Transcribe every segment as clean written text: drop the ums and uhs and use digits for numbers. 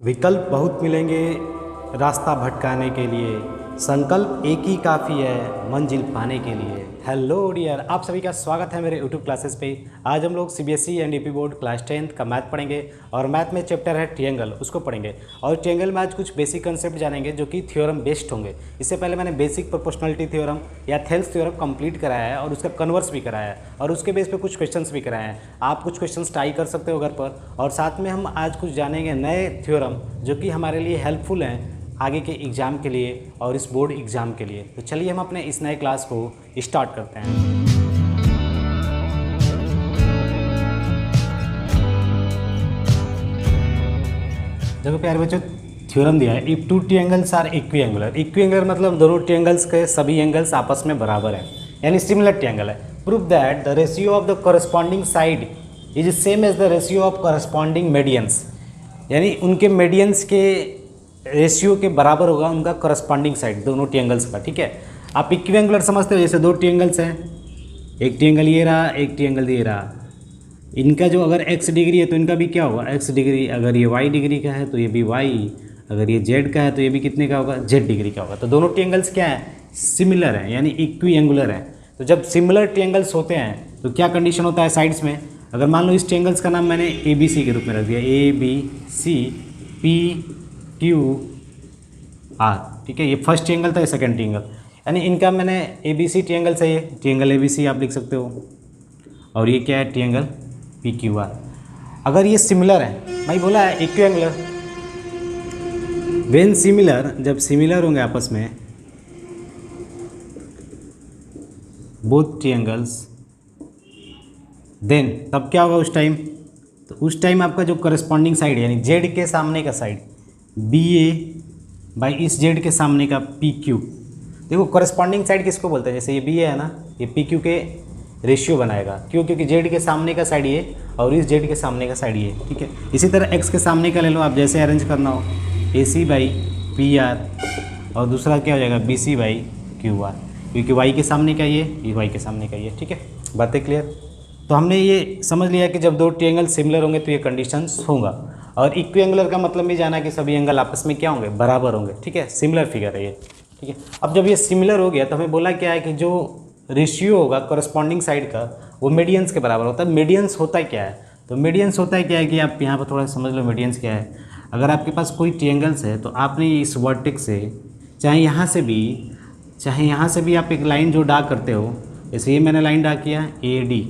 विकल्प बहुत मिलेंगे रास्ता भटकाने के लिए, संकल्प एक ही काफ़ी है मंजिल पाने के लिए। हेलो डियर, आप सभी का स्वागत है मेरे यूट्यूब क्लासेस पे। आज हम लोग CBSE and UP board class 10th का मैथ पढ़ेंगे और मैथ में चैप्टर है ट्रायंगल, उसको पढ़ेंगे। और ट्रायंगल में आज कुछ बेसिक कंसेप्ट जानेंगे जो कि थ्योरम बेस्ड होंगे। इससे पहले मैंने बेसिक प्रोपोर्शनलिटी थ्योरम या थेल्स थ्योरम कंप्लीट कराया है और उसका कन्वर्स भी कराया है और उसके बेस पे कुछ क्वेश्चंस भी कराए हैं। आप कुछ क्वेश्चंस ट्राई कर सकते हो घर पर। और साथ में हम आज कुछ जानेंगे नए थ्योरम जो कि हमारे लिए हेल्पफुल हैं आगे के एग्ज़ाम के लिए और इस बोर्ड एग्ज़ाम के लिए। तो चलिए हम अपने इस नए क्लास को स्टार्ट करते हैं। देखो प्यारे बच्चों, थ्योरम दिया है, इफ टू ट्रायंगल्स आर इक्विएंगुलर। इक्विएंगुलर मतलब दोनों ट्रायंगल्स के सभी एंगल्स आपस में बराबर हैं, यानी सिमिलर ट्रायंगल है। Prove that the ratio of the corresponding side is same as the ratio of corresponding medians, यानी उनके मीडियंस के रेशियो के बराबर होगा उनका करस्पॉन्डिंग साइड दोनों ट्रायंगल्स का। ठीक है, आप इक्विएंगुलर समझते हो, जैसे दो ट्रायंगल्स हैं, एक ट्रायंगल ये रहा, एक ट्रायंगल ये रहा। इनका जो अगर x डिग्री है तो इनका भी क्या होगा x डिग्री। अगर ये y डिग्री का है तो ये भी y, अगर ये z का है तो ये भी कितने का होगा z डिग्री का होगा। तो दोनों ट्रायंगल्स क्या है, सिमिलर हैं, यानी इक्विएंगुलर हैं। तो जब सिमिलर ट्रायंगल्स होते हैं तो क्या कंडीशन होता है साइड्स में। अगर मान लो इस ट्रायंगल्स का नाम मैंने ABC के रूप में रख दिया, ABC PQR, ठीक है, ये फर्स्ट ट्रायंगल था, ये सेकंड ट्रायंगल, यानी इनका मैंने ABC ट्रायंगल से ये ट्रायंगल ABC आप लिख सकते हो, और ये क्या है ट्रायंगल PQR। अगर ये सिमिलर है, भाई बोला है इक्विएंगुलर, व्हेन सिमिलर, जब सिमिलर होंगे आपस में बोथ ट्रायंगल्स, देन तब क्या होगा उस टाइम, तो उस टाइम आपका जो करस्पॉन्डिंग साइड यानी जेड के सामने का साइड BA बाई इस जेड के सामने का PQ। देखो करस्पॉन्डिंग साइड किसको बोलते हैं, जैसे ये BA है ना, ये PQ के रेशियो बनाएगा, क्यों, क्योंकि जेड के सामने का साइड ये और इस जेड के सामने का साइड ये। ठीक है, इसी तरह एक्स के सामने का ले लो आप, जैसे अरेंज करना हो AC बाई PR और दूसरा क्या हो जाएगा BC बाई QR, क्योंकि वाई के सामने का ये वाई के सामने का ये। ठीक है, बातें क्लियर। तो हमने ये समझ लिया कि जब दो ट्रायंगल सिमिलर होंगे तो ये कंडीशंस होगा। और इक्विएंगुलर का मतलब भी जाना कि सभी एंगल आपस में क्या होंगे, बराबर होंगे। ठीक है, सिमिलर फिगर है ये। ठीक है, अब जब ये सिमिलर हो गया तो हमें बोला क्या है कि जो रेशियो होगा करस्पॉन्डिंग साइड का वो मीडियंस के बराबर होता है। मीडियंस होता है क्या है, तो मीडियंस होता है क्या है कि आप यहाँ पर थोड़ा समझ लो मीडियंस क्या है। अगर आपके पास कोई ट्रायंगल्स है तो आपने इस वर्टेक्स से चाहे यहाँ से भी आप एक लाइन जो ड्रा करते हो, जैसे ये मैंने लाइन ड्रा किया AD,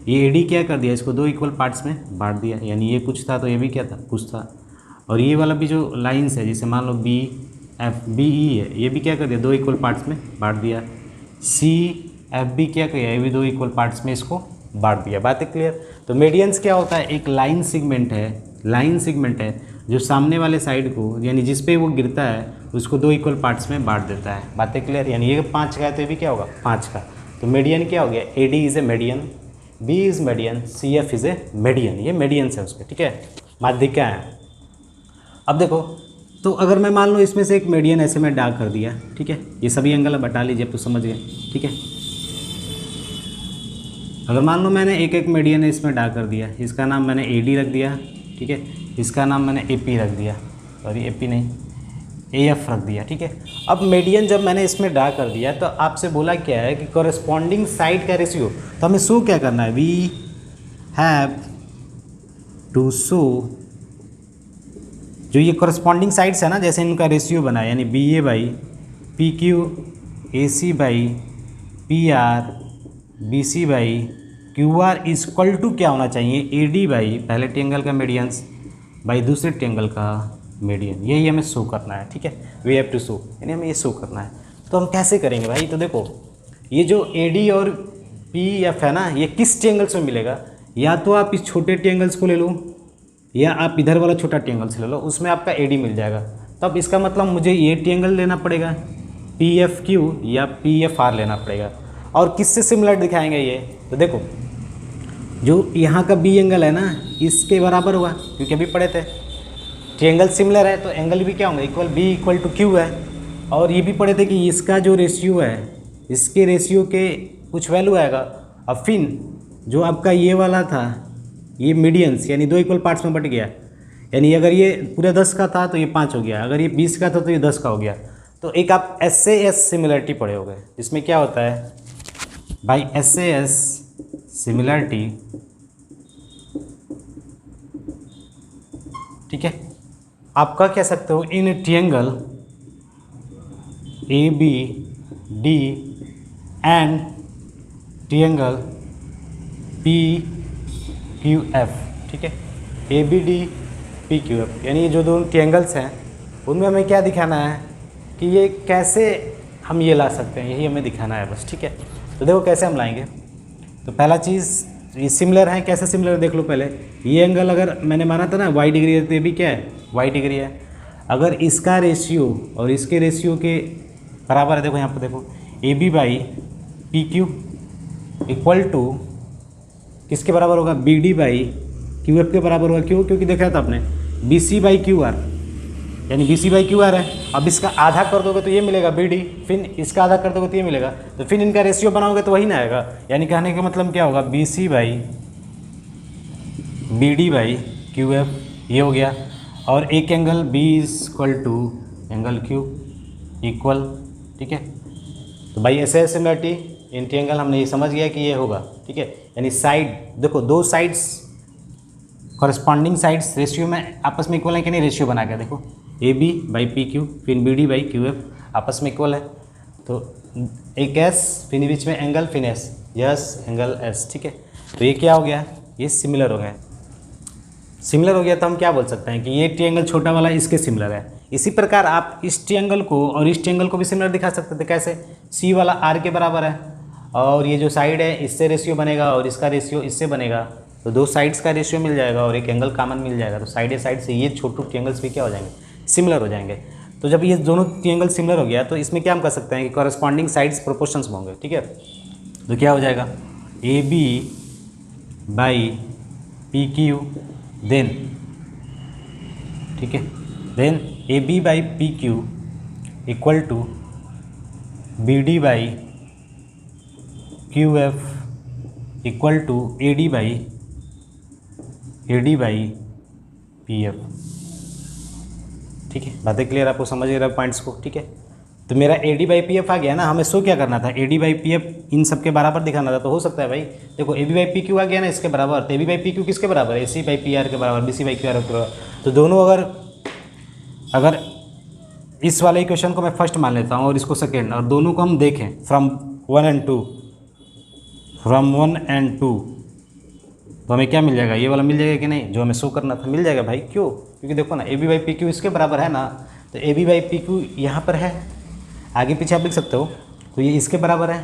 ये AD क्या कर दिया, इसको दो इक्वल पार्ट्स में बांट दिया, यानी ये कुछ था तो ये भी क्या था, कुछ था। और ये वाला भी जो लाइंस है, जैसे मान लो BE है, ये भी क्या कर दिया, दो इक्वल पार्ट्स में बांट दिया। CFB क्या किया, ये भी दो इक्वल पार्ट्स में इसको बांट दिया। बात है क्लियर। तो मीडियंस क्या होता है, एक लाइन सेगमेंट है जो सामने वाले साइड को, यानी जिस पे वो गिरता है उसको दो इक्वल पार्ट्स में बांट देता है। बातें क्लियर, यानी ये 5 का है तो ये भी क्या होगा 5 का। तो मीडियन क्या हो गया, AD is a median, B is median, CF is a median, ये मीडियंस है उसके। ठीक है, माध्यिका है। अब देखो, तो अगर मैं मान लो इसमें से एक मीडियन ऐसे मैं ड्रा कर दिया, ठीक है, ये सभी एंगल बता लीजिए, अब तो समझ गए। ठीक है, अगर मान लो मैंने एक एक मीडियन इसमें ड्रा कर दिया, इसका नाम मैंने AD रख दिया, ठीक है, इसका नाम मैंने AP रख दिया, सॉरी AP नहीं AF रख दिया। ठीक है, अब मीडियन जब मैंने इसमें ड्रा कर दिया तो आपसे बोला क्या है कि कॉरस्पॉन्डिंग साइड का रेशियो, तो हमें शो क्या करना है, वी हैव टू शो जो ये कॉरस्पॉन्डिंग साइड्स है ना, जैसे इनका रेशियो बना है, यानी BA by PQ, AC by PR, BC by QR equal to क्या होना चाहिए, AD बाई पहले ट्रायंगल का मीडियंस बाई दूसरे ट्रायंगल का मीडियन। यही हमें शो करना है। ठीक है, वी हैव टू शो, यानी हमें ये शो करना है। तो हम कैसे करेंगे भाई, तो देखो ये जो AD और PF है ना, ये किस ट्रायंगल्स में मिलेगा, या तो आप इस छोटे ट्रायंगल्स को ले लो या आप इधर वाला छोटा ट्रायंगल से ले लो, उसमें आपका AD मिल जाएगा। तब इसका मतलब मुझे ये ट्रायंगल लेना पड़ेगा PFQ या PFR लेना पड़ेगा। और किससे सिमिलर दिखाएंगे ये, तो देखो जो यहाँ का B एंगल है ना, इसके बराबर होगा, क्योंकि अभी पढ़े थे ट्रायंगल सिमिलर है तो एंगल भी क्या होंगे, equal B equal to Q है। और ये भी पढ़े थे कि इसका जो रेशियो है, इसके रेशियो के कुछ वैल्यू आएगा। अब फिर जो आपका ये वाला था, ये मीडियंस यानी दो इक्वल पार्ट्स में बट गया, यानी अगर ये पूरे 10 का था तो ये 5 हो गया, अगर ये 20 का था तो ये 10 का हो गया। तो एक आप एस से एस सिमिलरिटी पढ़े होगे, जिसमें क्या होता है भाई, एस से एस सिमिलरिटी, ठीक है। आप क्या कह सकते हो, in triangle A B D and triangle P Q F, ठीक है, A B D P Q F, यानी ये जो दोनों ट्रायंगल्स हैं उनमें हमें क्या दिखाना है कि ये कैसे हम ये ला सकते हैं, यही हमें दिखाना है बस, ठीक है। तो देखो कैसे हम लाएंगे। तो पहला चीज़, ये सिमिलर है, कैसे सिमिलर देख लो पहले। ये एंगल अगर मैंने माना था ना y डिग्री है, तो ये भी क्या है y डिग्री है। अगर इसका रेशियो और इसके रेशियो के बराबर है, देखो यहाँ पर देखो, A B by P Q equal to किसके बराबर होगा, B D by Q F के बराबर होगा। क्यों? क्योंकि देखा था आपने B C by Q R, यानी B C by Q R है। अब इसका आधा कर दोगे तो ये मिलेगा बी डी, फिर इसका आधा कर दोगे तो ये मिलेगा, तो फिर इनका रेशियो बनाओगे तो वही ना आएगा। यानी कहने का मतलब क्या होगा, B C by B D by Q F, ये हो गया। और एक angle B equal to angle Q equal, ठीक है। तो भाई ऐसे सिमिलरिटी इन ट्रायंगल हमने ये समझ गया कि ये होगा, ठीक है। यानी साइड देखो, दो साइड्स कॉरस्पॉन्डिंग साइड्स रेशियो में आपस में इक्वल है कि नहीं, रेशियो बना के देखो, A B by P Q फिर B D by Q F आपस में इक्वल है। तो एक एस फिर बीच में एंगल फिर एस, यस एंगल एस, ठीक है। तो ये क्या हो गया, ये सिमिलर हो गया। सिमिलर हो गया तो हम क्या बोल सकते हैं कि ये ट्रायंगल छोटा वाला इसके सिमिलर है। इसी प्रकार आप इस ट्रायंगल को और इस ट्रायंगल को भी सिमिलर दिखा सकते थे। कैसे? सी वाला आर के बराबर है और ये जो साइड है इससे रेशियो बनेगा और इसका रेशियो इससे बनेगा, तो दो साइड्स का रेशियो मिल जाएगा और एक एंगल कॉमन मिल जाएगा। तो साइड साइड से ये छोटे ट्रायंगल्स भी क्या हो जाएंगे, सिमिलर हो जाएंगे। तो जब ये दोनों ट्रायंगल सिमिलर हो गया तो इसमें क्या हम कर सकते हैं कि कॉरस्पॉन्डिंग साइड्स प्रोपोर्शंस में होंगे, ठीक है। तो क्या हो जाएगा, A B by P Q then, ठीक है, then A B by P Q equal to B D by Q F equal to A D by P F, ठीक है। बातें क्लियर, आपको समझ रहे पॉइंट्स को, ठीक है। तो मेरा A D by P F आ गया ना, हमें शो क्या करना था, A D by P F इन सब के बराबर दिखाना था। तो हो सकता है भाई देखो, A B by P Q आ गया ना इसके बराबर, तो A B by P Q किसके बराबर है, A C by P R के बराबर, B C by Q R के बराबर। तो दोनों अगर इस वाले इक्वेशन को मैं फर्स्ट मान लेता हूँ और इसको सेकेंड, और दोनों को हम देखें फ्रॉम 1 एंड 2, तो हमें क्या मिल जाएगा, ये वाला मिल जाएगा कि नहीं, जो हमें शो करना था मिल जाएगा भाई। क्यों? क्योंकि देखो ना, A B by P Q इसके बराबर है ना, तो A B by P Q यहाँ पर है, आगे पीछे आप लिख सकते हो, तो ये इसके बराबर है।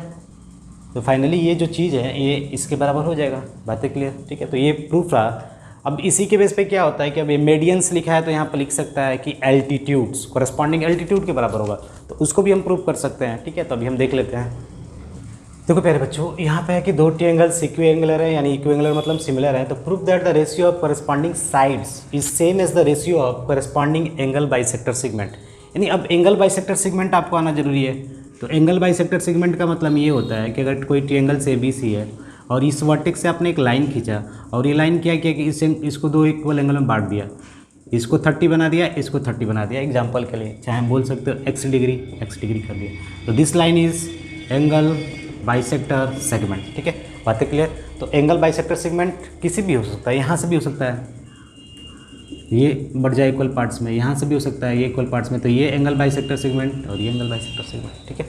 तो फाइनली ये जो चीज़ है ये इसके बराबर हो जाएगा। बातें क्लियर, ठीक है। तो ये प्रूफ रहा। अब इसी के बेस पे क्या होता है कि अब ये मेडियंस लिखा है तो यहाँ पर लिख सकता है कि एल्टीट्यूड्स कॉरस्पॉन्डिंग एल्टीट्यूड के बराबर होगा, तो उसको भी हम प्रूव कर सकते हैं, ठीक है। तो अभी हम देख लेते हैं। देखो प्यारे बच्चों, यहाँ पे है कि दो ट्रायंगल्स इक्विएंगुलर है, यानी इक्विएंगुलर मतलब सिमिलर है। तो prove that the ratio of corresponding sides is same as the ratio of corresponding angle bisector segment. यानी अब एंगल बाइसेक्टर सेगमेंट आपको आना जरूरी है। तो एंगल बाइसेक्टर सेगमेंट का मतलब ये होता है कि अगर कोई ट्रायंगल से ABC है और इस वर्टेक्स से आपने एक लाइन खींचा और ये लाइन क्या किया कि इसको दो इक्वल एंगल में बांट दिया, इसको 30 बना दिया, इसको 30 बना दिया एग्जाम्पल के लिए, चाहे हम बोल सकते हो x डिग्री कर दिया। तो this line is angle bisector segment, ठीक है। बातें क्लियर। तो एंगल बाइसेक्टर सेगमेंट किसी भी हो सकता है, यहाँ से भी हो सकता है, ये बढ़ जाए इक्वल पार्ट्स में, यहाँ से भी हो सकता है ये इक्वल पार्ट्स में। तो ये एंगल बाइसेक्टर सेगमेंट और ये एंगल बाइसेक्टर सेगमेंट, ठीक है।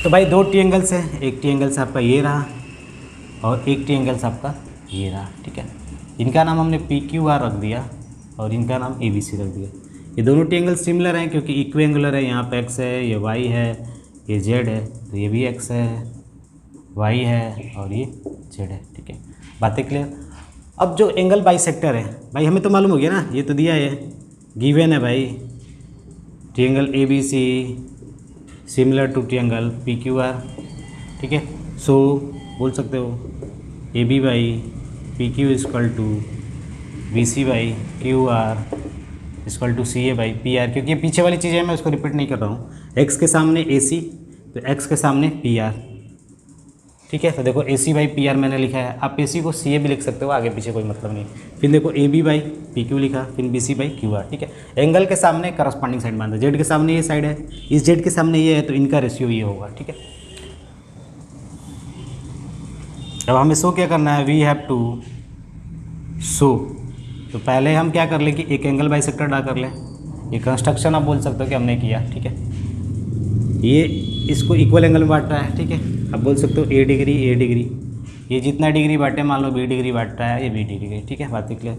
तो भाई दो ट्रायंगल्स है, एक ट्रायंगल से आपका ये रहा और एक ट्रायंगल से आपका ये रहा, ठीक है। इनका नाम हमने PQR रख दिया और इनका नाम ABC रख दिया। ये दोनों ट्रायंगल सिमिलर हैं क्योंकि इक्विएंगुलर है, यहाँ पे x है, ये y है, ये z है, तो ये भी x है, y है और ये z है, ठीक है। बातें क्लियर। अब जो एंगल बाइसेक्टर है भाई, हमें तो मालूम हो गया ना, ये तो दिया है, गिवन है भाई, triangle ABC similar to triangle PQR, ठीक है। सो बोल सकते हो AB by PQ equal to BC by QR equal to CA by PR, क्योंकि ये पीछे वाली चीज़ है, मैं उसको रिपीट नहीं कर रहा हूँ। x के सामने AC तो x के सामने PR, ठीक है। तो देखो ए सी बाई पी आर मैंने लिखा है, आप ए सी को सी ए भी लिख सकते हो, आगे पीछे कोई मतलब नहीं। फिर देखो A B by P Q लिखा, फिर B C by Q R, ठीक है। एंगल के सामने करस्पॉन्डिंग साइड बांधा, जेड के सामने ये साइड है, इस जेड के सामने ये है, तो इनका रेशियो ये होगा, ठीक है। अब हमें शो क्या करना है, वी हैव टू शो। तो पहले हम क्या कर लें कि एक एंगल बाइसेक्टर ड्रा कर लें। ये कंस्ट्रक्शन आप बोल सकते हो कि हमने किया, ठीक है। ये इसको इक्वल एंगल में बांट रहा है, ठीक है। आप बोल सकते हो ए डिग्री, ये जितना डिग्री बांटे, मान लो बी डिग्री बांट रहा है, ये बी डिग्री, ठीक है। बात क्लियर।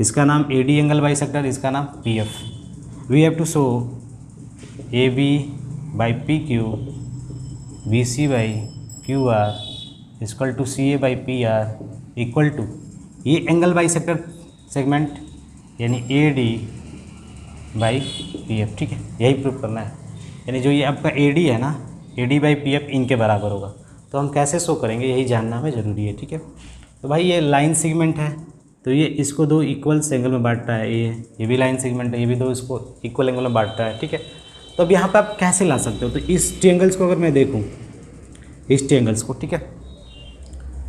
इसका नाम ए डी एंगल बाइसेक्टर, इसका नाम P F. We have to show A B by P Q, B C by Q R equal to C A by P R equal to ये angle bisector segment यानी A D by P F, ठीक है। यही prove करना है, यानी जो ये आपका ए डी है ना, ए डी बाई पी एफ इनके बराबर होगा। तो हम कैसे शो करेंगे, यही जानना हमें ज़रूरी है, ठीक है। तो भाई ये लाइन सेगमेंट है, तो ये इसको दो इक्वल एंगल में बांटता है, ये भी लाइन सेगमेंट है, ये भी दो इसको इक्वल एंगल में बांटता है, ठीक है। तो अब यहाँ पे आप कैसे ला सकते हो, तो इस ट्रायंगल्स को अगर मैं देखूँ, इस ट्रायंगल्स को, ठीक है,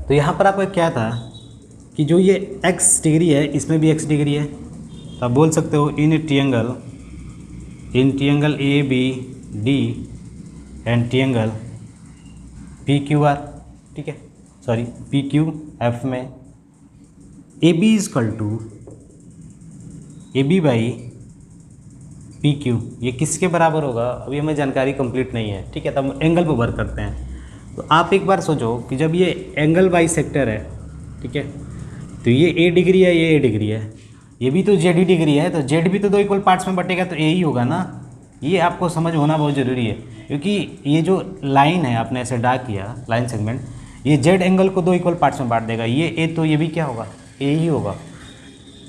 तो यहाँ पर आपका क्या था कि जो ये x डिग्री है, इसमें भी x डिग्री है, तो आप बोल सकते हो in triangle A B D and triangle P Q R, ठीक है, सॉरी पी क्यू एफ में A B equal to A B by P Q, ये किसके बराबर होगा, अभी हमें जानकारी कंप्लीट नहीं है, ठीक है। तब हम एंगल पर वर्क करते हैं। तो आप एक बार सोचो कि जब ये एंगल बाइसेक्टर है, ठीक है, तो ये ए डिग्री है, ये ए डिग्री है, ये भी तो जेड ही डिग्री है, तो जेड भी तो दो इक्वल पार्ट्स में बटेगा, तो ए ही होगा ना। ये आपको समझ होना बहुत ज़रूरी है, क्योंकि ये जो लाइन है आपने ऐसे ड्रा किया लाइन सेगमेंट, ये जेड एंगल को दो इक्वल पार्ट्स में बांट देगा। ये ए, तो ये भी क्या होगा, ए ही होगा।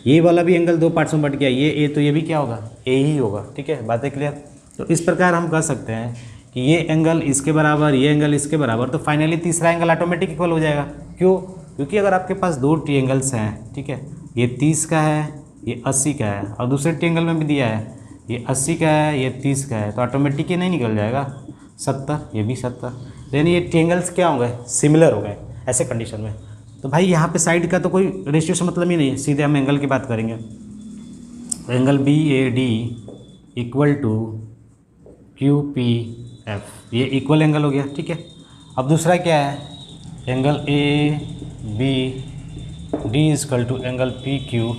ये वाला भी एंगल दो पार्ट्स में बट गया, ये ए, तो ये भी क्या होगा, ए ही होगा, ठीक है। बातें क्लियर। तो इस प्रकार हम कह सकते हैं कि ये एंगल इसके बराबर, ये एंगल इसके बराबर, तो फाइनली तीसरा एंगल ऑटोमेटिक इक्वल हो जाएगा। क्यों? क्योंकि अगर आपके पास दो ट्रायंगल्स हैं, ठीक है, ये 30 का है, ये 80 का है, और दूसरे ट्रायंगल में भी दिया है ये 80 का है, ये 30 का है, तो ऑटोमेटिक ही नहीं निकल जाएगा 70, ये भी 70। यानी ये ट्रायंगल्स क्या हो गए, सिमिलर हो गए ऐसे कंडीशन में। तो भाई यहाँ पे साइड का तो कोई रेशियो से मतलब ही नहीं है, सीधे हम एंगल की बात करेंगे। तो angle B A D equal to Q P F, ये इक्वल एंगल हो गया, ठीक है। अब दूसरा क्या है, angle A B D equal to angle P Q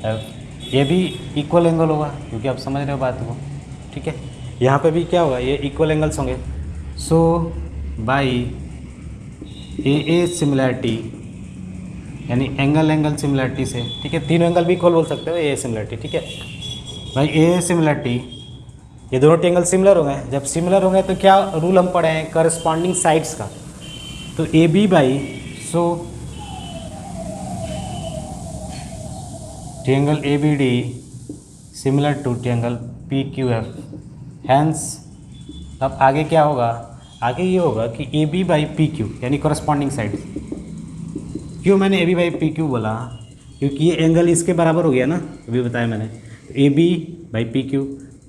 F, ये भी इक्वल एंगल होगा, क्योंकि आप समझ रहे हो बात को, ठीक है। यहाँ पे भी क्या होगा, ये इक्वल एंगल्स होंगे। सो बाई ए सिमिलैरिटी, यानी एंगल सिमिलैरिटी से, ठीक है, तीनों एंगल भी इक्वल बोल सकते हो, ए सिमिलैरिटी, ठीक है भाई। ए सिमिलैरिटी, ये दोनों ट्रायंगल सिमिलर हो गए। जब सिमिलर हो गए तो क्या रूल हम पढ़े हैं, करस्पॉन्डिंग साइड्स का। तो A B by, so triangle A B D similar to triangle P Q F, hence अब आगे क्या होगा, आगे ये होगा कि A B by P Q, यानी करस्पॉन्डिंग साइड। क्यों मैंने A B by P Q बोला, क्योंकि ये एंगल इसके बराबर हो गया ना, अभी बताया मैंने। A B by P Q,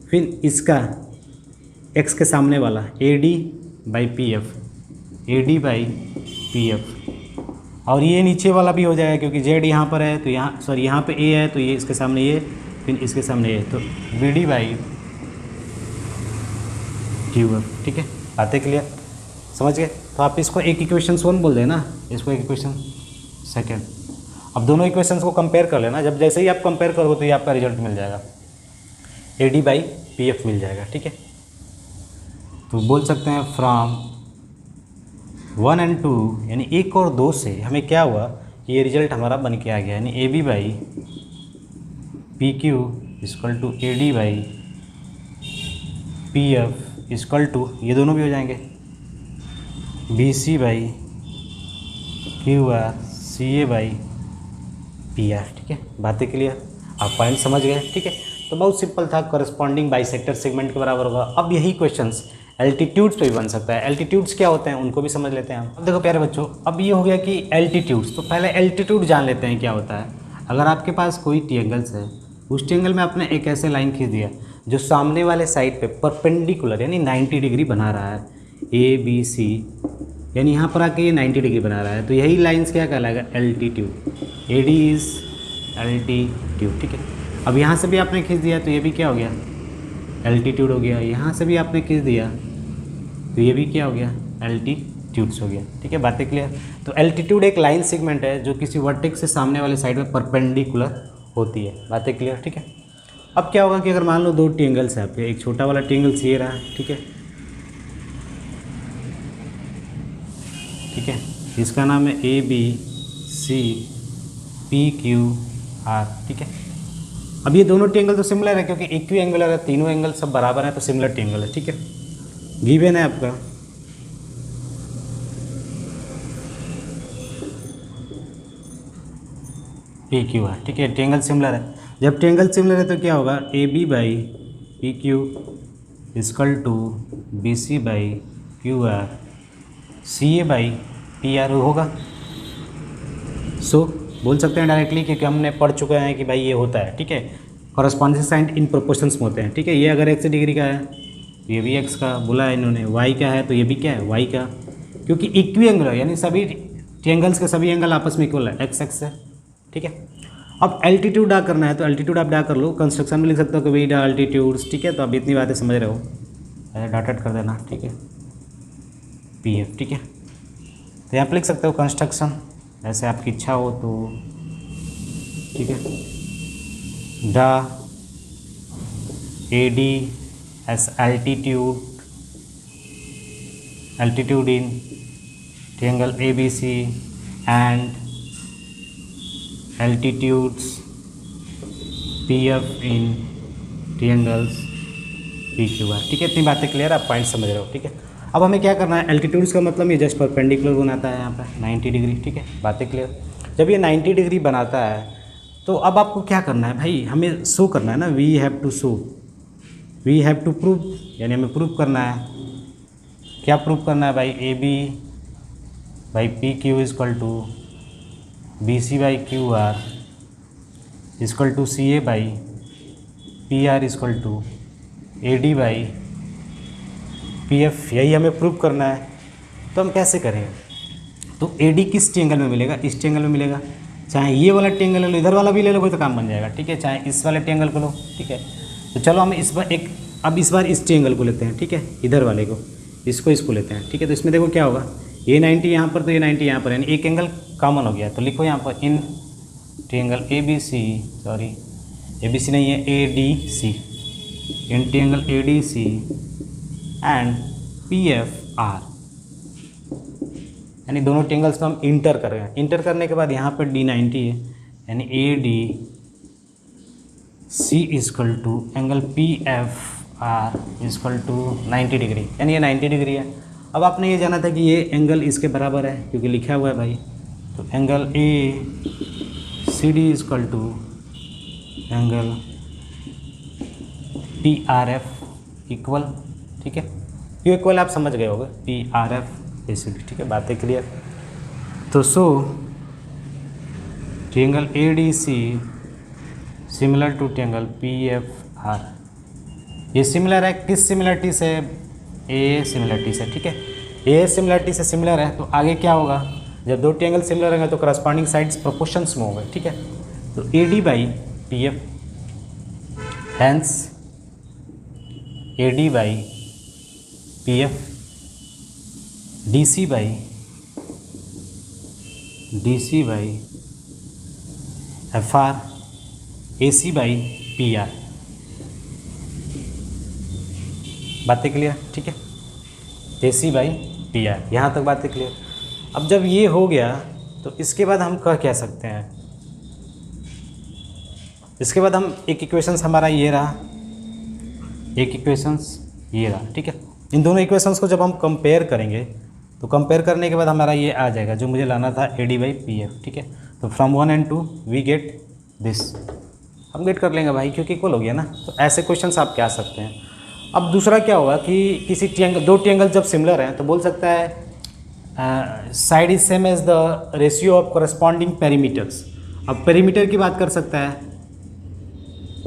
फिर इसका x के सामने वाला A D by P F, A D by P F, और ये नीचे वाला भी हो जाएगा, क्योंकि z यहाँ पर है, तो यहाँ सॉरी यहाँ पे a है, तो ये इसके सामने ये, फिर इसके सामने ये, तो B D by Q F, ठीक है। बातें क्लियर, समझ गए। तो आप इसको एक इक्वेशन 1 बोल देना, इसको एक इक्वेशन 2। अब दोनों इक्वेशंस को कंपेयर कर लेना, जब जैसे ही आप कंपेयर करोगे तो ये आपका रिजल्ट मिल जाएगा, A D by P F मिल जाएगा, ठीक है। तो बोल सकते हैं फ्रॉम 1 और 2, यानी 1 और 2 से हमें क्या हुआ कि ये रिजल्ट हमारा बन के आ गया, यानी A B by P Q equal to A D by P F equal to, ये दोनों भी हो जाएंगे, B C by Q R C A by P R, ठीक है। बातें क्लियर, आप पॉइंट समझ गए, ठीक है। तो बहुत सिंपल था, करस्पॉन्डिंग बाइसेक्टर सेगमेंट के बराबर होगा। अब यही क्वेश्चंस एल्टीट्यूड्स पे भी बन सकता है। एल्टीट्यूड्स क्या होते हैं उनको भी समझ लेते हैं हम। अब देखो प्यारे बच्चों, अब ये हो गया कि एल्टीट्यूड्स, तो पहले एल्टीट्यूड जान लेते हैं क्या होता है। अगर आपके पास कोई ट्रायंगल्स है, उस ट्रायंगल में आपने एक ऐसे लाइन खींच दिया जो सामने वाले साइड पे परपेंडिकुलर यानी 90 डिग्री बना रहा है, ए बी सी यानी यहाँ पर आके ये 90 डिग्री बना रहा है, तो यही लाइन्स क्या कहलाएगा, एल्टीट्यूड। AD इज़ एल्टीट्यूड, ठीक है। अब यहाँ से भी आपने खींच दिया तो ये भी क्या हो गया, एल्टीट्यूड हो गया। यहाँ से भी आपने खींच दिया तो ये भी क्या हो गया, एल्टीट्यूड्स हो गया, ठीक है। बातें क्लियर। तो एल्टीट्यूड एक लाइन सेगमेंट है जो किसी वर्टेक्स से सामने वाले साइड में परपेंडिकुलर होती है। बातें क्लियर, ठीक है। अब क्या होगा कि अगर मान लो दो ट्रायंगल्स है आपके, एक छोटा वाला ट्रायंगल ये रहा है, ठीक है, ठीक है, इसका नाम है ABCPQR, ठीक है। अब ये दोनों ट्रायंगल तो सिमिलर है क्योंकि इक्वी एंगुलर है, तीनों एंगल सब बराबर है, तो सिमिलर ट्रायंगल है, ठीक है। गिवन है आपका PQR, ठीक है, ट्रायंगल सिमिलर है। जब ट्रायंगल सिमिलर है तो क्या होगा, AB/PQ equal to BC/QR CA/PR होगा। सो बोल सकते हैं डायरेक्टली, क्योंकि हमने पढ़ चुके हैं कि भाई ये होता है, ठीक है। कॉरस्पॉन्डिंग साइन इन प्रोपोर्शंस में होते हैं, ठीक है। ये अगर x डिग्री का है तो ये भी x का बोला है इन्होंने, y का है तो ये भी क्या है, y का, क्योंकि इक्वी एंगुलर यानी सभी ट्रायंगल्स के सभी एंगल आपस में इक्वल है, x है, ठीक है। अब एल्टीट्यूड ड्रा करना है तो एल्टीट्यूड आप ड्रा कर लो, कंस्ट्रक्शन में लिख सकते हो कि वी डा एल्टीट्यूड्स, ठीक है। तो आप इतनी बातें समझ रहे हो, डाटेड कर देना, ठीक है, PF, ठीक है। तो यहाँ पर लिख सकते हो कंस्ट्रक्शन, ऐसे आपकी इच्छा हो तो, ठीक है। The AD S altitude in triangle ABC and altitudes PF in triangles PQR, ठीक है। इतनी बातें क्लियर, आप पॉइंट समझ रहे हो, ठीक है। अब हमें क्या करना है, एल्टीट्यूड्स का मतलब ये जस्ट परपेंडिकुलर बनाता है यहाँ पर 90 डिग्री, ठीक है। बातें क्लियर। जब ये 90 डिग्री बनाता है तो अब आपको क्या करना है भाई, हमें शो करना है ना, we have to show, we have to prove, यानी हमें प्रूव करना है। क्या प्रूव करना है भाई, AB/PQ equal to BC/QR equal to CA/PR equal to AD/PF, यही हमें प्रूव करना है। तो हम कैसे करेंगे, तो AD किस ट्रायंगल में मिलेगा, इस ट्रायंगल में मिलेगा, चाहे ये वाला ट्रायंगल ले लो, इधर वाला भी ले लो, कोई तो काम बन जाएगा, ठीक है, चाहे इस वाले ट्रायंगल को लो, ठीक है। तो चलो हम इस बार इस बार इस ट्रायंगल को लेते हैं, ठीक है, इधर वाले को, इसको लेते हैं, ठीक है। तो इसमें देखो क्या होगा, ये 90 यहाँ पर, तो ये 90 यहाँ पर, यानी एक एंगल कॉमन हो गया। तो लिखो यहाँ पर इन ट्रायंगल ABC नहीं है, ADC, in triangle ADC and PFR, यानी दोनों ट्रायंगल्स को हम इंटर कर रहे हैं। इंटर करने के बाद यहाँ पर D90 है, यानी ADC equal to angle PFR equal to 90 degree, यानी ये 90 डिग्री है। अब आपने ये जाना था कि ये एंगल इसके बराबर है क्योंकि लिखा हुआ है भाई, तो angle ACD equal to angle PRF equal, ठीक है। क्यों इक्वल आप समझ गए होगे, PRF ACD, ठीक है। बातें क्लियर। तो so triangle ADC similar to triangle PFR, ये सिमिलर है किस सिमिलरिटी से, ए सिमिलरिटी से, ठीक है। ए सिमिलरिटी से सिमिलर है तो आगे क्या होगा, जब दो ट्रायंगल सिमिलर होंगे तो करस्पॉन्डिंग साइड्स प्रोपोर्शंस में होंगे, ठीक है। तो AD/PF hence AD/PF DC/FR AC/PR, बातें क्लियर, ठीक है। AC/PR, यहाँ तक बातें क्लियर। अब जब ये हो गया तो इसके बाद हम कह सकते हैं, इसके बाद हम एक इक्वेशंस हमारा ये रहा, एक इक्वेशंस ये रहा, ठीक है। इन दोनों इक्वेशंस को जब हम कंपेयर करेंगे तो कंपेयर करने के बाद हमारा ये आ जाएगा जो मुझे लाना था AD/PF, ठीक है। तो from 1 and 2 we get this, हम गेट कर लेंगे भाई क्योंकि इक्वल हो गया ना। तो ऐसे क्वेश्चंस आप क्या सकते हैं। अब दूसरा क्या होगा कि किसी ट्रायंगल, दो ट्रायंगल जब सिमिलर हैं तो बोल सकता है side is same as the ratio of corresponding perimeters. अब पेरीमीटर की बात कर सकता है,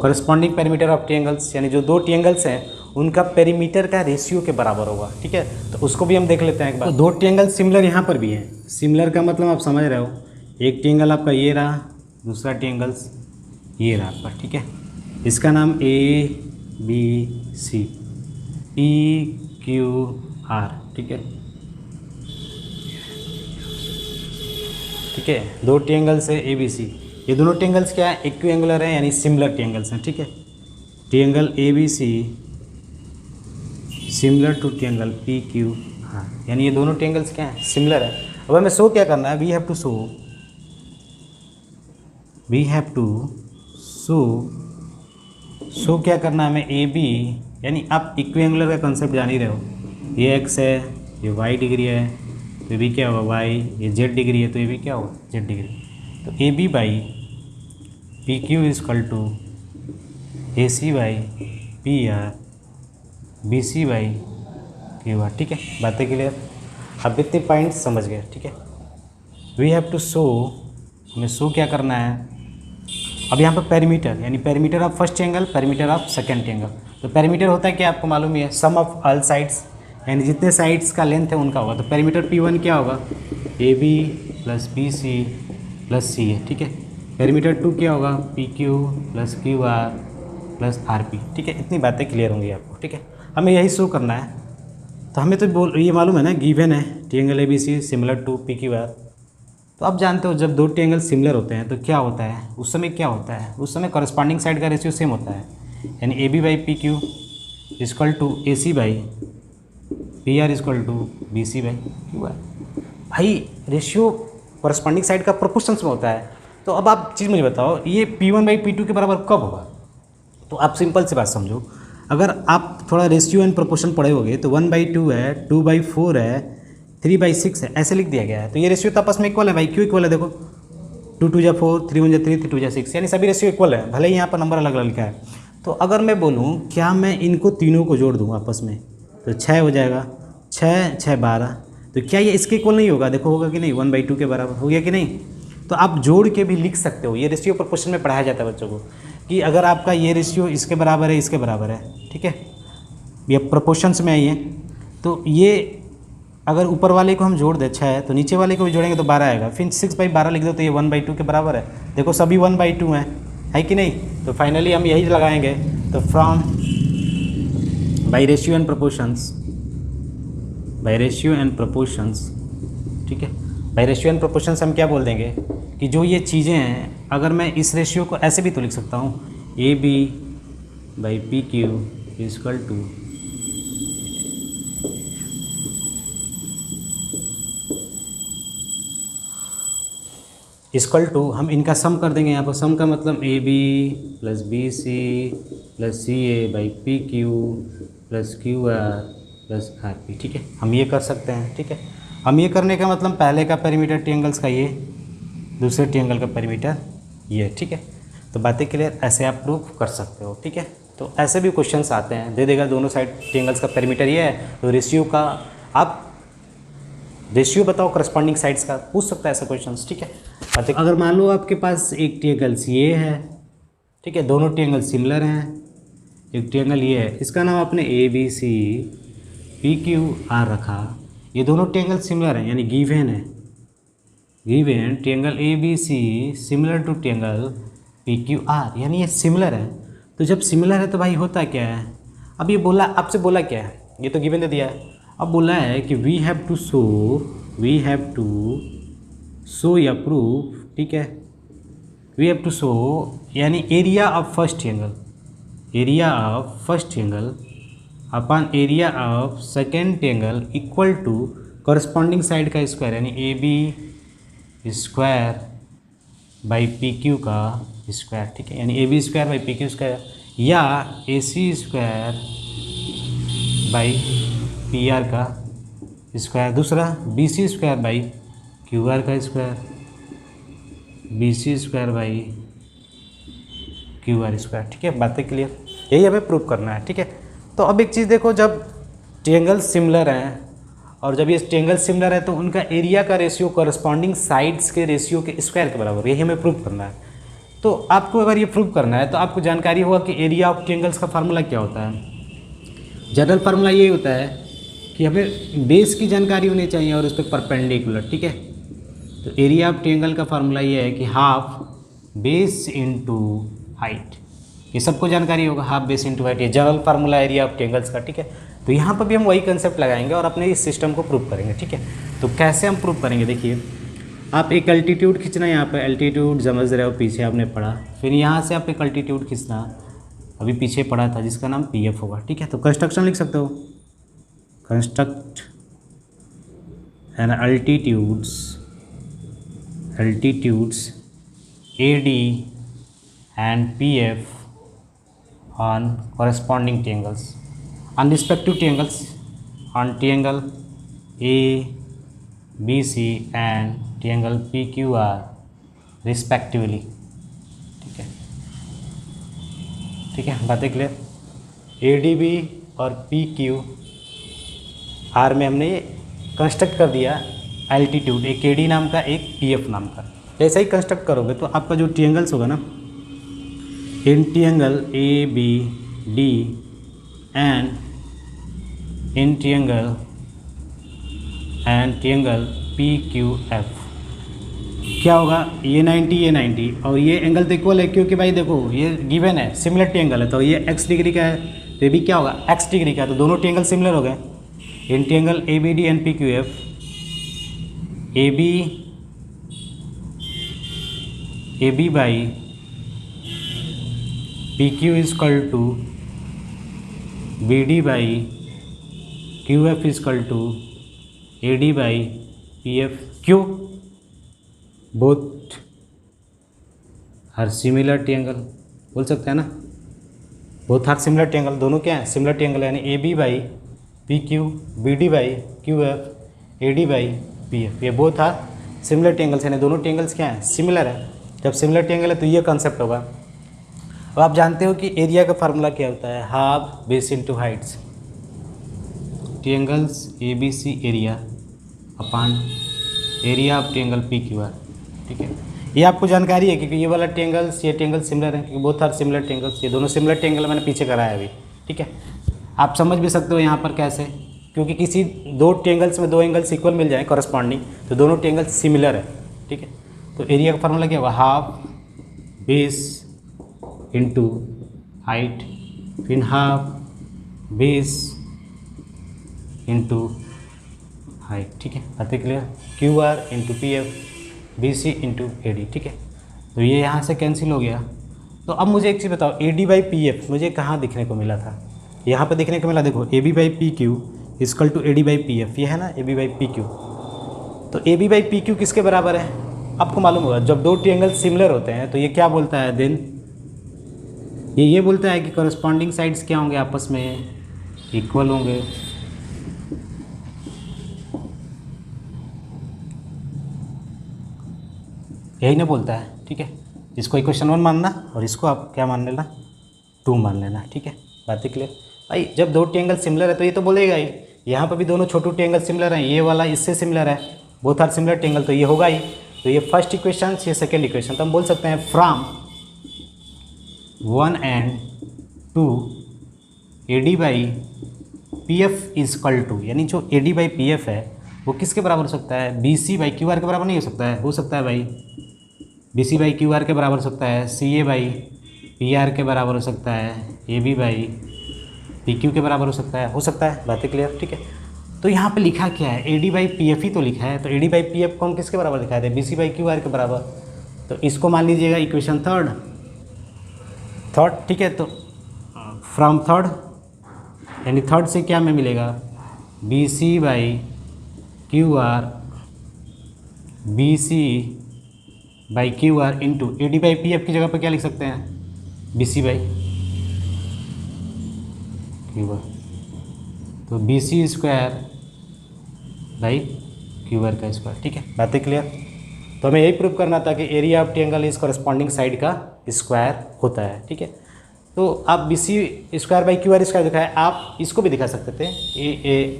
करस्पॉन्डिंग पेरीमीटर ऑफ ट्रायंगल्स, यानी जो दो ट्रायंगल्स हैं उनका पेरीमीटर का रेशियो के बराबर होगा। ठीक है, तो उसको भी हम देख लेते हैं एक बार। तो दो ट्रायंगल सिमिलर यहाँ पर भी हैं। सिमिलर का मतलब आप समझ रहे हो, एक ट्रायंगल आपका ये रहा, दूसरा ट्रायंगल्स ये रहा आपका। ठीक है, इसका नाम ABC PQR। ठीक है, ठीक है, दो ट्रायंगल्स है ABC। ये दोनों ट्रायंगल्स क्या है, इक्विएंगुलर है यानी सिमिलर ट्रायंगल्स हैं। ठीक है, triangle ABC similar to triangle PQR, यानी ये दोनों ट्रायंगल्स क्या हैं, सिमिलर है। अब हमें शो क्या करना है, वी हैव टू शो क्या करना है हमें, AB, यानी आप इक्विएंगुलर का कंसेप्ट जान ही रहे हो। ये x है, ये y डिग्री है, तो ये भी क्या होगा y, ये z डिग्री है, तो ये भी क्या होगा z डिग्री। तो AB by PQ equal to AC by PR BC by QR। ठीक है, बातें क्लियर, अब इतने पॉइंट समझ गए। ठीक है, वी हैव टू शो, हमें शो क्या करना है। अब यहाँ पर पेरीमीटर, यानी perimeter of first triangle, perimeter of second triangle. तो पेरीमीटर होता है क्या, आपको मालूम ही है, सम ऑफ ऑल साइड्स, यानी जितने साइड्स का लेंथ है उनका होगा। तो पेरीमीटर P1 क्या होगा, AB plus BC plus CA। ठीक है, पेरीमीटर 2 क्या होगा, PQ plus QR plus RP। ठीक है, इतनी बातें क्लियर होंगी आपको। ठीक है, हमें यही शो करना है। तो हमें तो ये मालूम है ना, गिवन है triangle ABC similar to PQR। तो आप जानते हो जब दो ट्रायंगल सिमिलर होते हैं तो क्या होता है, उस समय क्या होता है, उस समय कॉरस्पॉन्डिंग साइड का रेशियो सेम होता है, यानी AB by PQ equal to AC by PR equal to BC by QR। भाई रेशियो कॉरस्पॉन्डिंग साइड का प्रोपोर्शंस में होता है। तो अब आप चीज़ मुझे बताओ, ये P1 बाई P2 के बराबर कब होगा। तो आप सिंपल सी बात समझो, अगर आप थोड़ा रेशियो एंड प्रोपोर्शन पढ़े होगे तो 1/2 है, 2/4 है, 3/6 है, ऐसे लिख दिया गया है। तो ये रेशियो तो आपस में इक्वल है भाई, क्यों इक्वल है, देखो 2 2 जा 4, 3 1 जा 3, 3 2 जा 6, यानी सभी रेशियो इक्वल है, भले ही यहाँ पर नंबर अलग अलग लिखा है। तो अगर मैं बोलूँ क्या मैं इनको तीनों को जोड़ दूँ आपस में, तो 6 हो जाएगा, 6 6 12। तो क्या ये इसके इक्वल नहीं होगा, देखो होगा कि नहीं, 1/2 के बराबर हो गया कि नहीं। तो आप जोड़ के भी लिख सकते हो, ये रेशियो प्रोपोर्शन में पढ़ाया जाता है बच्चों को, कि अगर आपका ये रेशियो इसके बराबर है, इसके बराबर है, ठीक है, ये प्रोपोर्शंस में आई है। तो ये अगर ऊपर वाले को हम जोड़ दें 6, तो नीचे वाले को भी जोड़ेंगे तो 12 आएगा। फिर 6/12 लिख दो तो ये 1/2 के बराबर है। देखो सभी 1/2 है कि नहीं। तो फाइनली हम यही लगाएंगे। तो from by ratio and proportions, ठीक है, बाई रेशियो एंड प्रोपोर्शंस हम क्या बोल देंगे कि जो ये चीज़ें हैं, अगर मैं इस रेशियो को ऐसे भी तो लिख सकता हूँ, AB by PQ equal to हम इनका सम कर देंगे। यहाँ पर सम का मतलब AB plus BC plus CA by PQ plus QR plus RP। ठीक है, हम ये कर सकते हैं। ठीक है, हम ये करने का मतलब पहले का पेरीमीटर ट्रायंगल्स का ये, दूसरे ट्रायंगल का पेरीमीटर ये। ठीक है, तो बातें क्लियर, ऐसे आप प्रूफ कर सकते हो। ठीक है, तो ऐसे भी क्वेश्चंस आते हैं, दे देगा दोनों साइड ट्रायंगल्स का पेरीमीटर ये है, तो रेशियो का आप रेशियो बताओ करस्पॉन्डिंग साइड्स का, पूछ सकता है ऐसा क्वेश्चंस। ठीक है, अगर मान लो आपके पास एक ट्रायंगल्स ये है, ठीक है, दोनों ट्रायंगल सिमिलर हैं, एक ट्रायंगल ये है, इसका नाम आपने ABC PQR रखा, ये दोनों ट्रायंगल सिमिलर हैं, यानी गिवन है, given triangle ABC similar to triangle PQR, यानी ये सिमिलर है। तो जब सिमिलर है तो भाई होता क्या है, अब ये बोला, आपसे बोला क्या है, ये तो गिवन दे दिया है, अब बोला है कि वी हैव टू शो या प्रूफ। ठीक है, वी हैव टू शो यानी area of first triangle upon area of second triangle equal to corresponding side का स्क्वायर, यानी AB स्क्वायर बाई PQ का स्क्वायर। ठीक है, यानी AB square by PQ square, या AC स्क्वायर बाई PR का square. दूसरा BC स्क्वायर बाई QR का square, BC square by QR square. ठीक है, बातें क्लियर, यही हमें प्रूव करना है। ठीक है, तो अब एक चीज़ देखो, जब ट्रायंगल सिमिलर हैं और जब ये ट्रायंगल सिमिलर है तो उनका एरिया का रेशियो कॉरस्पॉन्डिंग साइड्स के रेशियो के स्क्वायर के बराबर, यही हमें प्रूव करना है। तो आपको अगर ये प्रूव करना है तो आपको जानकारी होगा कि एरिया ऑफ ट्रायंगल्स का फार्मूला क्या होता है। जनरल फार्मूला ये होता है कि हमें बेस की जानकारी होनी चाहिए और उस पर परपेंडिकुलर, ठीक है। तो एरिया ऑफ ट्रायंगल का फार्मूला ये है कि हाफ बेस इंटू हाइट, ये सबको जानकारी होगा, हाफ बेस इंटू हाइट, ये general formula area of triangles का, ठीक है। तो यहाँ पर भी हम वही कंसेप्ट लगाएंगे और अपने इस सिस्टम को प्रूव करेंगे, ठीक है। तो कैसे हम प्रूव करेंगे, देखिए आप एक अल्टीट्यूड खींचना, यहाँ पर अल्टीट्यूड समझ रहे हो, पीछे आपने पढ़ा, फिर यहाँ से आप एक अल्टीट्यूड खींचना, अभी पीछे पढ़ा था, जिसका नाम PF होगा, ठीक है। तो कंस्ट्रक्शन लिख सकते हो, construct N altitudes AD and PF on corresponding triangles, on respective triangles, on triangle ABC and triangle PQR respectively, ठीक है, बातें क्लियर। ADB और PQR में हमने कंस्ट्रक्ट कर दिया एल्टीट्यूड, एक AD नाम का, एक PF नाम का। ऐसा ही कंस्ट्रक्ट करोगे तो आपका जो ट्रायंगल्स होगा ना, इन triangle ABD and in triangle PQF, क्या होगा, ये 90 और ये एंगल तो इक्वल है, क्योंकि भाई देखो ये गिवन है, सिमिलर ट्रायंगल है, तो ये x डिग्री का है, तो ये भी क्या होगा, x डिग्री का, तो दोनों ट्रायंगल सिमिलर हो गए। In triangle ABD and PQF, AB by PQ is equal to BD by QF is equal to AD by PF, क्यों, बोथ आर सिमिलर ट्रायंगल, बोल सकते हैं ना, बोथ आर सिमिलर ट्रायंगल, दोनों क्या है, सिमिलर ट्रायंगल, यानी AB by PQ, BD by QF, AD by PF, ये बोथ आर सिमिलर ट्रायंगल्स, यानी दोनों ट्रायंगल्स क्या हैं, सिमिलर है। जब सिमिलर ट्रायंगल है तो ये कॉन्सेप्ट होगा। अब आप जानते हो कि एरिया का फार्मूला क्या होता है, half base into Heights, triangles ABC area upon area of triangle PQR, ठीक है। ये आपको जानकारी है क्योंकि ये वाला ट्रायंगल्स, ये ट्रायंगल सिमिलर है, क्योंकि बोथ आर सिमिलर ट्रायंगल्स, ये दोनों सिमिलर ट्रायंगल मैंने पीछे कराया अभी, ठीक है। आप समझ भी सकते हो यहाँ पर कैसे, क्योंकि किसी दो ट्रायंगल्स में दो एंगल्स इक्वल मिल जाए कॉरस्पॉन्डिंग, तो दोनों ट्रायंगल्स सिमिलर है, ठीक है। तो एरिया का फार्मूला क्या होगा, हाफ बेस इंटू हाइट, फिर हाफ बेस इंटू हाइट, ठीक है, बातें clear. QR into PF, BC into AD, ठीक है। तो ये यहाँ से कैंसिल हो गया। तो अब मुझे एक चीज़ बताओ, AD बाई PF मुझे कहाँ दिखने को मिला था, यहाँ पे दिखने को मिला, देखो AB by PQ equal to AD by PF, ये है ना AB बाई PQ। तो AB बाई PQ किसके बराबर है, आपको मालूम होगा, जब दो ट्रायंगल सिमिलर होते हैं तो ये क्या बोलता है, देन ये बोलता है कि कॉरस्पॉन्डिंग साइड्स क्या होंगे, आपस में इक्वल होंगे। यही ना बोलता है, ठीक है। इसको इक्वेशन 1 मानना और इसको आप क्या मान लेना, 2 मान लेना, ठीक है, बातें क्लियर। भाई जब दो ट्रायंगल सिमिलर है तो ये तो बोलेगा ही, यहाँ पर भी दोनों छोटू ट्रायंगल सिमिलर हैं, ये वाला इससे सिमिलर है, बोथ आर सिमिलर ट्रायंगल, तो ये होगा ही। तो ये फर्स्ट इक्वेशन, ये सेकेंड इक्वेशन, तो हम बोल सकते हैं from 1 and 2 AD by PF is equal to, यानी जो AD बाई PF है वो किसके बराबर हो सकता है, BC बाई QR के बराबर नहीं हो सकता है, हो सकता है भाई BC बाई QR के बराबर हो सकता है, CA बाई PR के बराबर हो सकता है, AB बाई PQ के बराबर हो सकता है, बातें क्लियर, ठीक है। तो यहाँ पे लिखा क्या है, AD बाई PF ही तो लिखा है, तो AD बाई PF को हम किसके बराबर लिखा है, BC बाई QR के बराबर। तो इसको मान लीजिएगा इक्वेशन थर्ड, ठीक है। तो फ्रॉम थर्ड, यानी थर्ड से क्या हमें मिलेगा, BC by QR, BC by QR into AD by PF की जगह पर क्या लिख सकते हैं, BC बाई QR, तो BC स्क्वायर बाई QR का स्क्वायर, ठीक है, बातें क्लियर। तो हमें यही प्रूव करना था कि एरिया ऑफ ट्रायंगल इस कॉरस्पॉन्डिंग साइड का स्क्वायर होता है, ठीक है। तो आप BC square by QR square दिखाए, आप इसको भी दिखा सकते थे,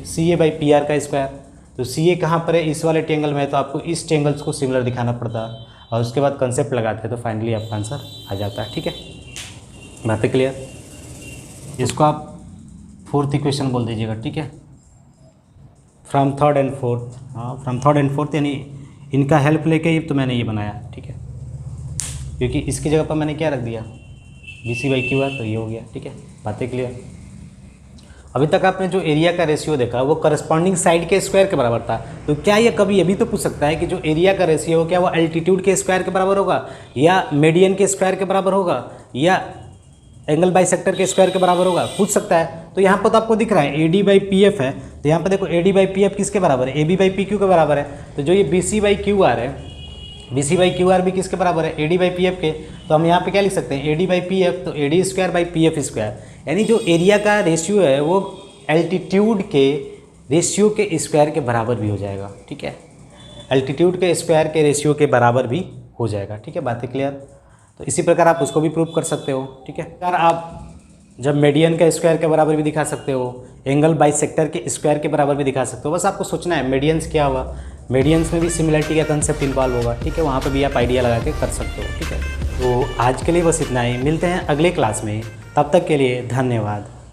CA बाई PR का स्क्वायर। तो CA कहाँ पर है, इस वाले ट्रायंगल में है, तो आपको इस ट्रायंगल्स को सिमिलर दिखाना पड़ता और उसके बाद कंसेप्ट लगाते तो फाइनली आपका आंसर आ जाता है, ठीक है, बातें क्लियर। इसको आप फोर्थ इक्वेशन बोल दीजिएगा, ठीक है। फ्रॉम थर्ड एंड फोर्थ, हाँ फ्रॉम थर्ड एंड फोर्थ, यानी इनका हेल्प लेके ही तो मैंने ये बनाया, ठीक है, क्योंकि इसकी जगह पर मैंने क्या रख दिया, BC/QR, तो ये हो गया, ठीक है। बातें क्लियर। अभी तक आपने जो एरिया का रेशियो देखा वो करस्पॉन्डिंग साइड के स्क्वायर के बराबर था। तो क्या ये कभी ये भी तो पूछ सकता है कि जो एरिया का रेशियो हो क्या वो एल्टीट्यूड के स्क्वायर के बराबर होगा, या मीडियन के स्क्वायर के बराबर होगा, या एंगल बाइसेक्टर के स्क्वायर के बराबर होगा, पूछ सकता है। तो यहाँ पर तो आपको दिख रहा है AD/PF है, तो यहाँ पर देखो AD/PF किसके बराबर है, AB/PQ के बराबर है। तो जो ये BC/QR है, BC/QR भी किसके बराबर है, AD/PF के। तो हम यहाँ पे क्या लिख सकते हैं, AD/PF, तो AD²/PF², यानी जो एरिया का रेशियो है वो एल्टीट्यूड के रेशियो के स्क्वायर के बराबर भी हो जाएगा, ठीक है। एल्टीट्यूड के स्क्वायर के रेशियो के बराबर भी हो जाएगा, ठीक है। बातें क्लियर। तो इसी प्रकार आप उसको भी प्रूव कर सकते हो, ठीक है। यार आप जब मीडियन का स्क्वायर के बराबर भी दिखा सकते हो, एंगल बाइसेक्टर के स्क्वायर के बराबर भी दिखा सकते हो। बस आपको सोचना है मीडियंस क्या हुआ, मीडियंस में भी सिमिलरिटी का कंसेप्ट इन्वॉल्व होगा, ठीक है। वहाँ पे भी आप आइडिया लगा के कर सकते हो, ठीक है। तो आज के लिए बस इतना ही, मिलते हैं अगले क्लास में, तब तक के लिए धन्यवाद।